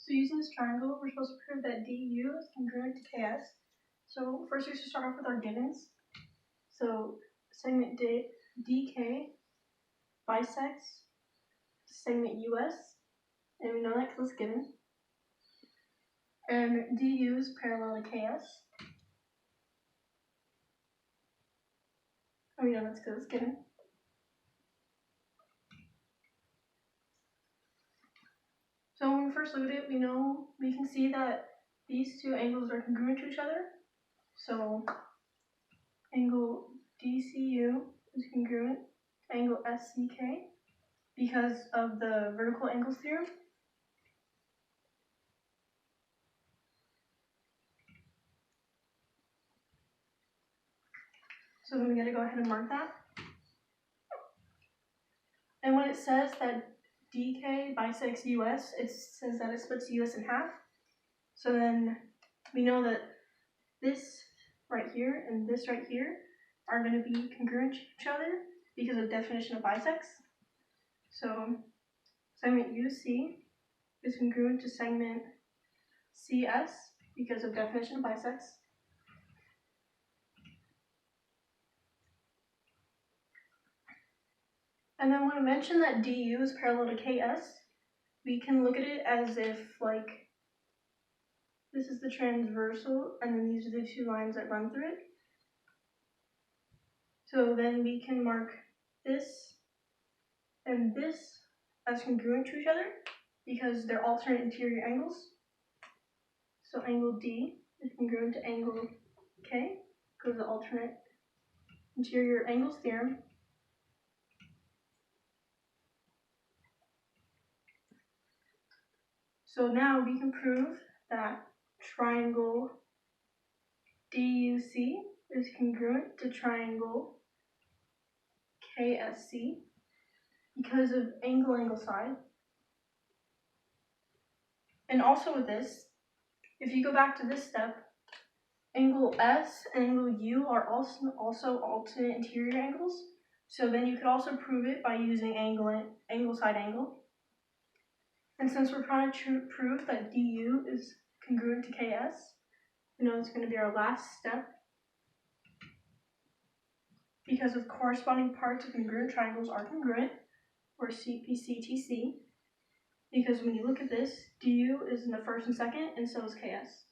So using this triangle, we're supposed to prove that DU is congruent to KS. So first we should start off with our givens. So segment DK bisects segment US, and we know that because it's given. And DU is parallel to KS. And we know that's because it's given. So when we first look at it, we can see that these two angles are congruent to each other. So angle DCU is congruent to angle SCK because of the vertical angles theorem. So then we gotta go ahead and mark that. And when it says that DK bisects US, it says that it splits US in half. So then we know that this right here and this right here are going to be congruent to each other because of definition of bisects. So segment UC is congruent to segment CS because of definition of bisects. And then when I mentioned that DU is parallel to KS, we can look at it as if like this is the transversal and then these are the two lines that run through it. So then we can mark this and this as congruent to each other because they're alternate interior angles. So angle D is congruent to angle K because of the alternate interior angles theorem. So now we can prove that triangle DUC is congruent to triangle KSC because of angle side. And also with this, if you go back to this step, angle S and angle U are also alternate interior angles. So then you could also prove it by using angle side angle. And since we're trying to prove that DU is congruent to KS, we know it's going to be our last step because of corresponding parts of congruent triangles are congruent, or CPCTC, because when you look at this, DU is in the first and second, and so is KS.